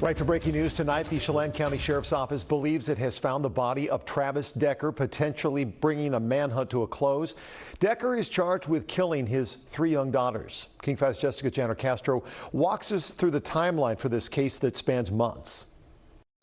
Right to breaking news tonight, the Chelan County Sheriff's Office believes it has found the body of Travis Decker, potentially bringing a manhunt to a close. Decker is charged with killing his 3 young daughters. King 5's Jessica Janner Castro walks us through the timeline for this case that spans months.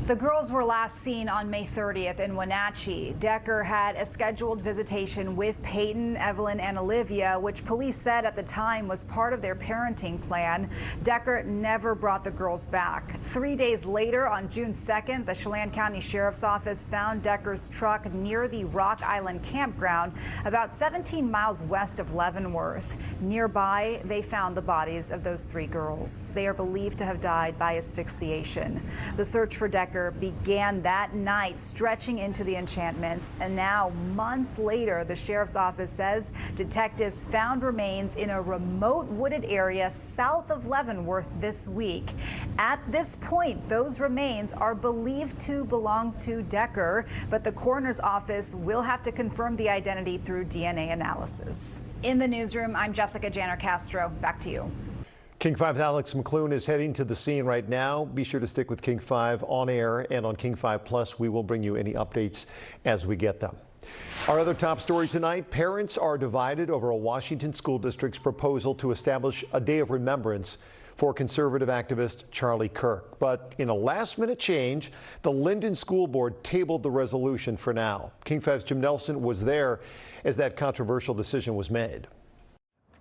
The girls were last seen on May 30th in Wenatchee. Decker had a scheduled visitation with Peyton, Evelyn, and Olivia, which police said at the time was part of their parenting plan. Decker never brought the girls back. 3 days later, on June 2nd, the Chelan County Sheriff's Office found Decker's truck near the Rock Island campground, about 17 miles west of Leavenworth. Nearby, they found the bodies of those 3 girls. They are believed to have died by asphyxiation. The search for Decker began that night, stretching into the enchantments, and now, months later, the sheriff's office says detectives found remains in a remote wooded area south of Leavenworth this week. At this point, those remains are believed to belong to Decker, but the coroner's office will have to confirm the identity through DNA analysis. In the newsroom, I'm Jessica Janner Castro. Back to you. King 5's Alex McClune is heading to the scene right now. Be sure to stick with King 5 on air and on King 5 Plus. We will bring you any updates as we get them. Our other top story tonight, parents are divided over a Washington school district's proposal to establish a day of remembrance for conservative activist Charlie Kirk. But in a last-minute change, the Linden School Board tabled the resolution for now. King 5's Jim Nelson was there as that controversial decision was made.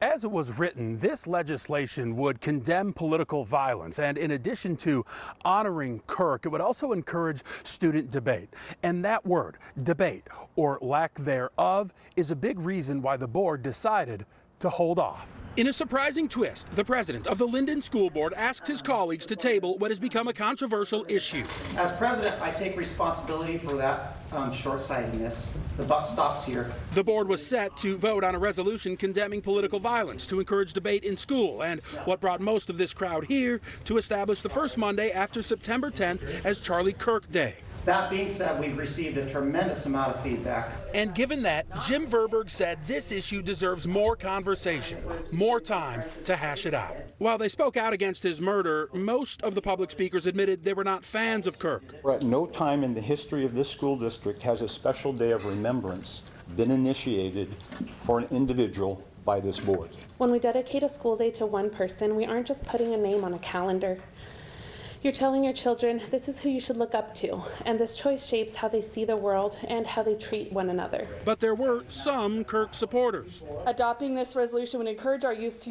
As it was written, this legislation would condemn political violence, and in addition to honoring Kirk, it would also encourage student debate. And that word, debate, or lack thereof, is a big reason why the board decided to hold off. In a surprising twist, the president of the Linden School Board asked his colleagues to table what has become a controversial issue. As president, I take responsibility for that short-sightedness. The buck stops here. The board was set to vote on a resolution condemning political violence to encourage debate in school, and what brought most of this crowd here to establish the first Monday after September 10th as Charlie Kirk Day. That being said, we've received a tremendous amount of feedback. And given that, Jim Verberg said this issue deserves more conversation, more time to hash it out. While they spoke out against his murder, most of the public speakers admitted they were not fans of Kirk. At no time in the history of this school district has a special day of remembrance been initiated for an individual by this board. When we dedicate a school day to one person, we aren't just putting a name on a calendar. You're telling your children this is who you should look up to, and this choice shapes how they see the world and how they treat one another. But there were some Kirk supporters. Adopting this resolution would encourage our youth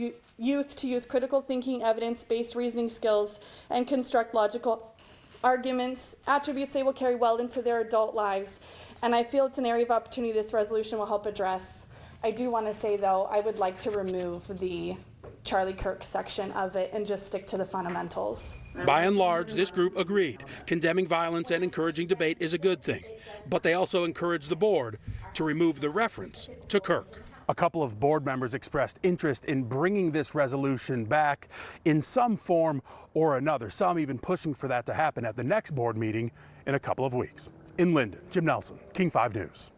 to use critical thinking, evidence-based reasoning skills, and construct logical arguments, attributes they will carry well into their adult lives. And I feel it's an area of opportunity this resolution will help address. I do want to say, though, I would like to remove the Charlie Kirk section of it and just stick to the fundamentals. By and large, this group agreed. Condemning violence and encouraging debate is a good thing. But they also encouraged the board to remove the reference to Kirk. A couple of board members expressed interest in bringing this resolution back in some form or another, some even pushing for that to happen at the next board meeting in a couple of weeks. In Linden, Jim Nelson, King 5 News.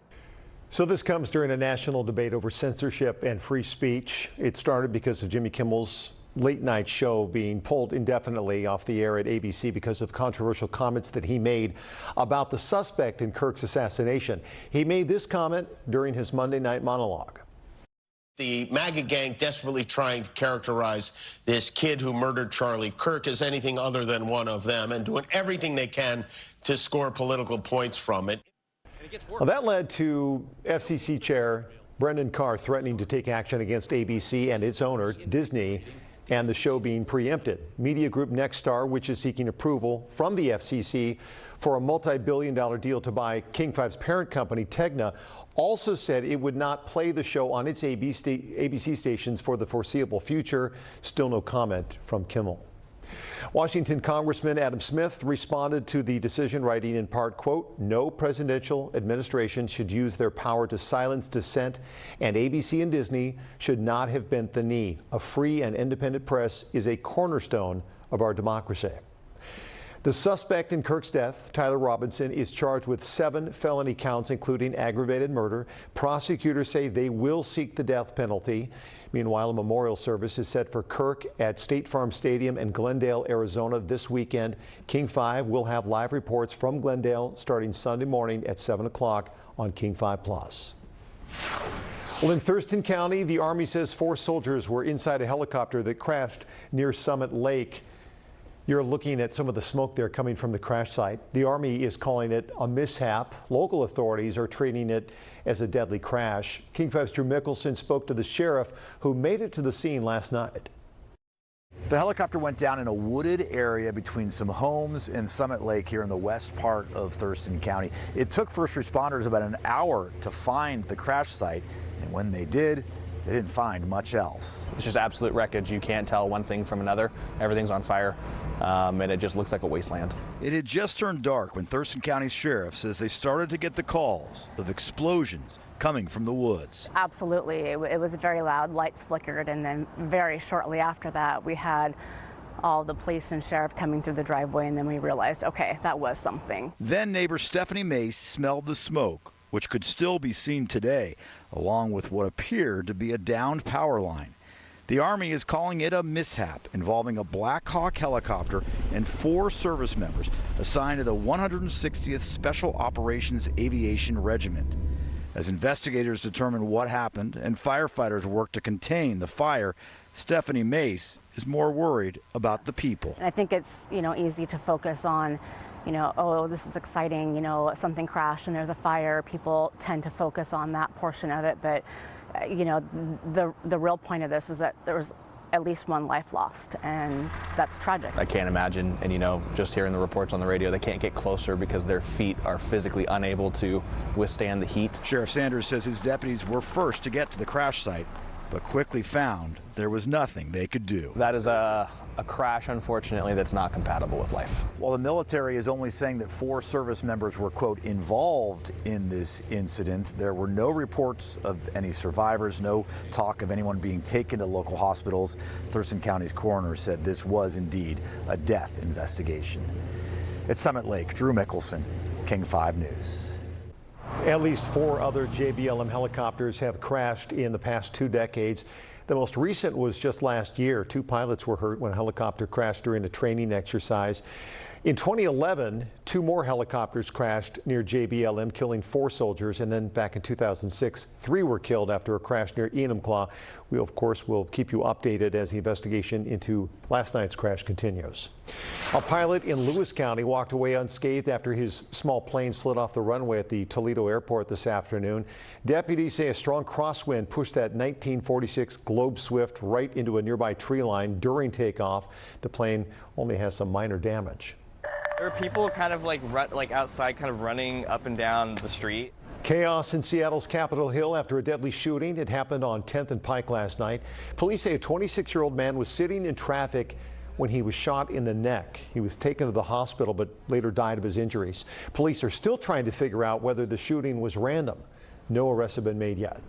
So this comes during a national debate over censorship and free speech. It started because of Jimmy Kimmel's late night show being pulled indefinitely off the air at ABC because of controversial comments that he made about the suspect in Kirk's assassination. He made this comment during his Monday night monologue. The MAGA gang desperately trying to characterize this kid who murdered Charlie Kirk as anything other than one of them, and doing everything they can to score political points from it. Well, that led to FCC Chair Brendan Carr threatening to take action against ABC and its owner, Disney, and the show being preempted. Media group Nexstar, which is seeking approval from the FCC for a multi-billion-dollar deal to buy King 5's parent company, Tegna, also said it would not play the show on its ABC stations for the foreseeable future. Still no comment from Kimmel. Washington Congressman Adam Smith responded to the decision, writing in part, quote, "No presidential administration should use their power to silence dissent, and ABC and Disney should not have bent the knee. A free and independent press is a cornerstone of our democracy." The suspect in Kirk's death, Tyler Robinson, is charged with 7 felony counts, including aggravated murder. Prosecutors say they will seek the death penalty. Meanwhile, a memorial service is set for Kirk at State Farm Stadium in Glendale, Arizona this weekend. King 5 will have live reports from Glendale starting Sunday morning at 7 o'clock on King 5 Plus. Well, in Thurston County, the Army says 4 soldiers were inside a helicopter that crashed near Summit Lake. You're looking at some of the smoke there coming from the crash site. The Army is calling it a mishap. Local authorities are treating it as a deadly crash. King 5's Drew Mickelson spoke to the sheriff who made it to the scene last night. The helicopter went down in a wooded area between some homes and Summit Lake here in the west part of Thurston County. It took first responders about an hour to find the crash site, and when they did, they didn't find much else. It's just absolute wreckage. You can't tell one thing from another. Everything's on fire, and it just looks like a wasteland. It had just turned dark when Thurston County Sheriff says they started to get the calls of explosions coming from the woods. Absolutely. It was very loud. Lights flickered, and then very shortly after that, we had all the police and sheriff coming through the driveway, and then we realized, okay, that was something. Then neighbor Stephanie Mace smelled the smoke, which could still be seen today, along with what appeared to be a downed power line. The Army is calling it a mishap involving a Black Hawk helicopter and 4 service members assigned to the 160th Special Operations Aviation Regiment. As investigators determine what happened and firefighters work to contain the fire, Stephanie Mace is more worried about the people. And I think it's, easy to focus on, oh, this is exciting, something crashed and there's a fire. People tend to focus on that portion of it, but the real point of this is that there was at least 1 life lost, and that's tragic. I can't imagine, and just hearing the reports on the radio, they can't get closer because their feet are physically unable to withstand the heat. Sheriff Sanders says his deputies were first to get to the crash site, but quickly found there was nothing they could do. That is a crash, unfortunately, that's not compatible with life. Well, the military is only saying that 4 service members were, quote, involved in this incident. There were no reports of any survivors, no talk of anyone being taken to local hospitals. Thurston County's coroner said this was indeed a death investigation. At Summit Lake, Drew Mickelson, King 5 News. At least 4 other JBLM helicopters have crashed in the past 2 decades. The most recent was just last year. 2 pilots were hurt when a helicopter crashed during a training exercise. In 2011, 2 more helicopters crashed near JBLM, killing 4 soldiers, and then back in 2006, 3 were killed after a crash near Enumclaw. We, of course, will keep you updated as the investigation into last night's crash continues. A pilot in Lewis County walked away unscathed after his small plane slid off the runway at the Toledo airport this afternoon. Deputies say a strong crosswind pushed that 1946 Globe Swift right into a nearby tree line during takeoff. The plane only has some minor damage. There are people kind of like outside, kind of running up and down the street. Chaos in Seattle's Capitol Hill after a deadly shooting. It happened on 10th and Pike last night. Police say a 26-year-old man was sitting in traffic when he was shot in the neck. He was taken to the hospital but later died of his injuries. Police are still trying to figure out whether the shooting was random. No arrests have been made yet.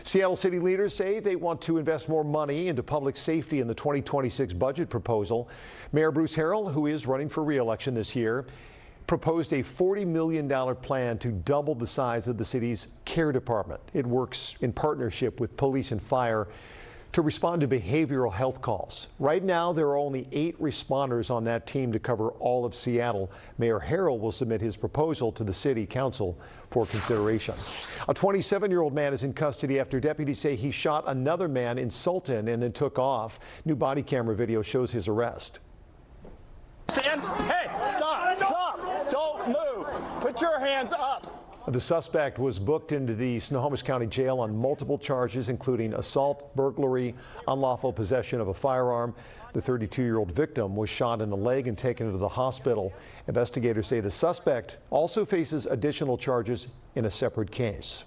Seattle city leaders say they want to invest more money into public safety in the 2026 budget proposal. Mayor Bruce Harrell, who is running for re-election this year, proposed a $40 million plan to double the size of the city's care department. It works in partnership with police and fire to respond to behavioral health calls. Right now, there are only 8 responders on that team to cover all of Seattle. Mayor Harrell will submit his proposal to the city council for consideration. A 27-year-old man is in custody after deputies say he shot another man in Sultan and then took off. New body camera video shows his arrest. Stand. Hey, stop, stop. Don't move. Put your hands up. The suspect was booked into the Snohomish County Jail on multiple charges, including assault, burglary, unlawful possession of a firearm. The 32-year-old victim was shot in the leg and taken to the hospital. Investigators say the suspect also faces additional charges in a separate case.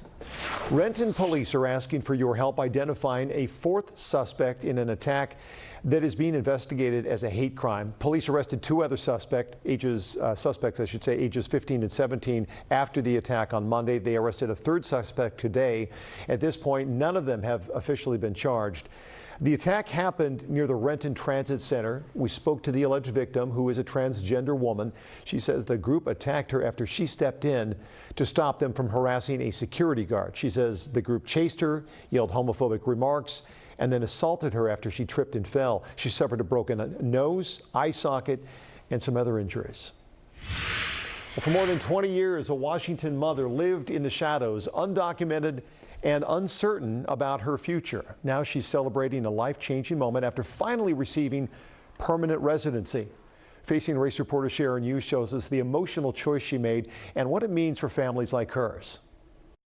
Renton police are asking for your help identifying a 4th suspect in an attack that is being investigated as a hate crime. Police arrested 2 other suspects, ages 15 and 17, after the attack on Monday. They arrested a 3rd suspect today. At this point, none of them have officially been charged. The attack happened near the Renton Transit Center. We spoke to the alleged victim, who is a transgender woman. She says the group attacked her after she stepped in to stop them from harassing a security guard. She says the group chased her, yelled homophobic remarks, and then assaulted her after she tripped and fell. She suffered a broken nose, eye socket, and some other injuries. Well, for more than 20 years, a Washington mother lived in the shadows, undocumented and uncertain about her future. Now she's celebrating a life-changing moment after finally receiving permanent residency. Facing Race reporter Sharon Yu shows us the emotional choice she made and what it means for families like hers.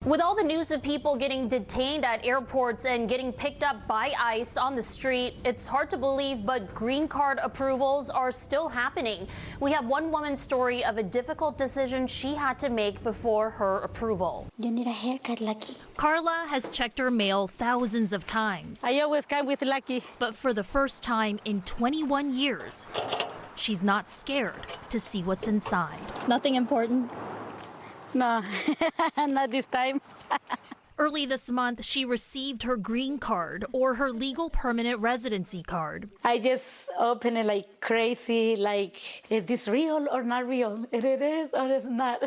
With all the news of people getting detained at airports and getting picked up by ICE on the street, it's hard to believe, but green card approvals are still happening. We have one woman's story of a difficult decision she had to make before her approval. You need a haircut, Lucky. Carla has checked her mail thousands of times. I always come with Lucky. But for the first time in 21 years, she's not scared to see what's inside. Nothing important. No, not this time. Early this month, she received her green card, or her legal permanent residency card. I just open it like crazy, like, is this real or not real? It is or it's not.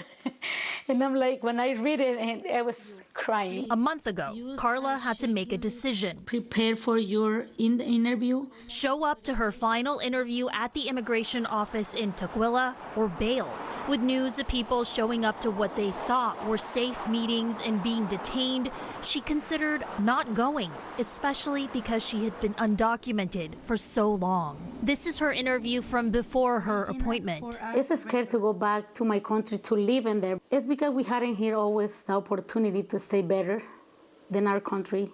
And I'm like, when I read it, and I was crying. A month ago, Carla had to make a decision. Prepare for your interview. Show up to her final interview at the immigration office in Tukwila or bail. With news of people showing up to what they thought were safe meetings and being detained, she considered not going, especially because she had been undocumented for so long. This is her interview from before her appointment. It's scared to go back to my country to live in there. It's because we hadn't here always the opportunity to stay better than our country.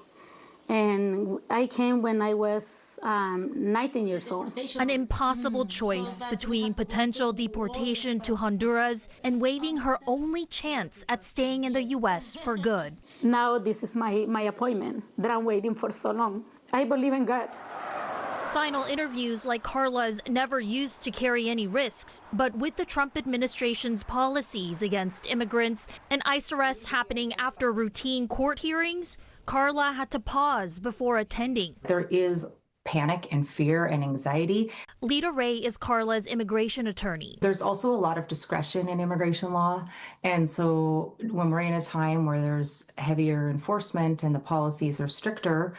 And I came when I was 19 years old. An impossible choice between potential deportation to Honduras and waiving her only chance at staying in the U.S. for good. Now this is my appointment that I'm waiting for so long. I believe in God. Final interviews like Carla's never used to carry any risks, but with the Trump administration's policies against immigrants and ICE arrests happening after routine court hearings, Carla had to pause before attending. There is panic and fear and anxiety. Lita Ray is Carla's immigration attorney. There's also a lot of discretion in immigration law. And so when we're in a time where there's heavier enforcement and the policies are stricter,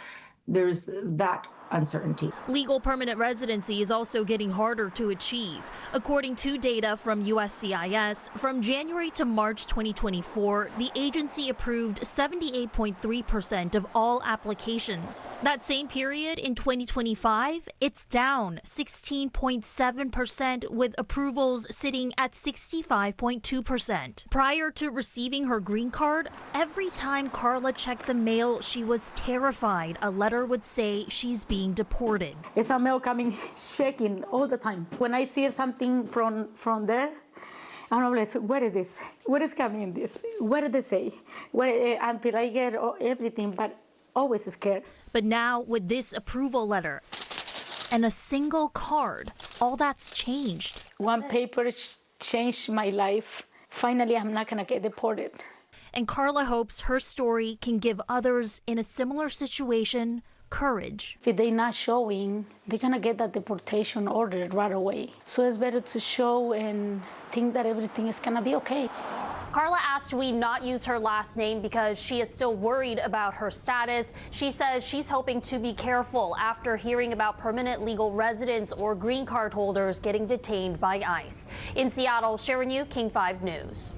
there's that uncertainty. Legal permanent residency is also getting harder to achieve. According to data from USCIS, from January to March 2024, the agency approved 78.3% of all applications. That same period in 2025, it's down 16.7%, with approvals sitting at 65.2%. Prior to receiving her green card, every time Carla checked the mail, she was terrified a letter would say she's being deported. It's a mail coming, shaking all the time. When I see something from there, I'm like, where is this? What is coming in this? What did they say? Until I get everything, but always scared. But now with this approval letter and a single card, all that's changed. One paper changed my life. Finally, I'm not gonna get deported. And Carla hopes her story can give others in a similar situation courage. If they're not showing, they're gonna get that deportation order right away. So it's better to show and think that everything is gonna be okay. Carla asked we not use her last name because she is still worried about her status. She says she's hoping to be careful after hearing about permanent legal residents or green card holders getting detained by ICE. In Seattle, Sharon Yu, King 5 News.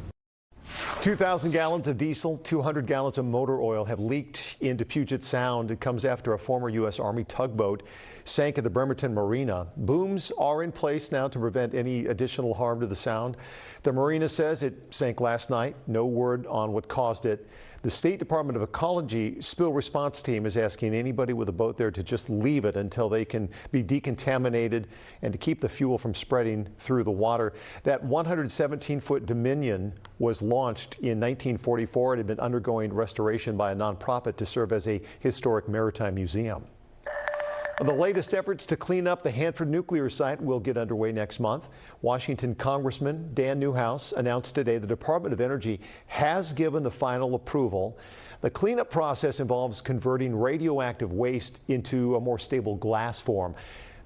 2,000 gallons of diesel, 200 gallons of motor oil have leaked into Puget Sound. It comes after a former U.S. Army tugboat sank at the Bremerton Marina. Booms are in place now to prevent any additional harm to the Sound. The marina says it sank last night. No word on what caused it. The State Department of Ecology spill response team is asking anybody with a boat there to just leave it until they can be decontaminated and to keep the fuel from spreading through the water. That 117-foot Dominion was launched in 1944. It had been undergoing restoration by a nonprofit to serve as a historic maritime museum. The latest efforts to clean up the Hanford nuclear site will get underway next month. Washington Congressman Dan Newhouse announced today the Department of Energy has given the final approval. The cleanup process involves converting radioactive waste into a more stable glass form.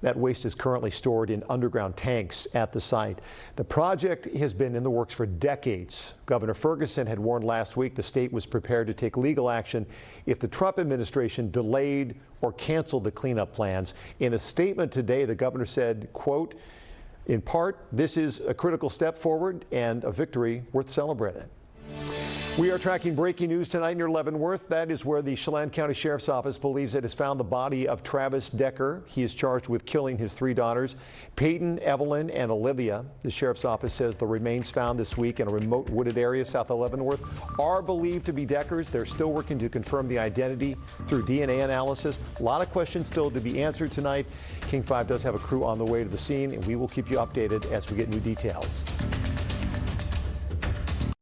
That waste is currently stored in underground tanks at the site. The project has been in the works for decades. Governor Ferguson had warned last week the state was prepared to take legal action if the Trump administration delayed or canceled the cleanup plans. In a statement today, the governor said, quote, in part, this is a critical step forward and a victory worth celebrating. We are tracking breaking news tonight near Leavenworth. That is where the Chelan County Sheriff's Office believes it has found the body of Travis Decker. He is charged with killing his 3 daughters, Peyton, Evelyn, and Olivia. The Sheriff's Office says the remains found this week in a remote wooded area south of Leavenworth are believed to be Decker's. They're still working to confirm the identity through DNA analysis. A lot of questions still to be answered tonight. King 5 does have a crew on the way to the scene, and we will keep you updated as we get new details.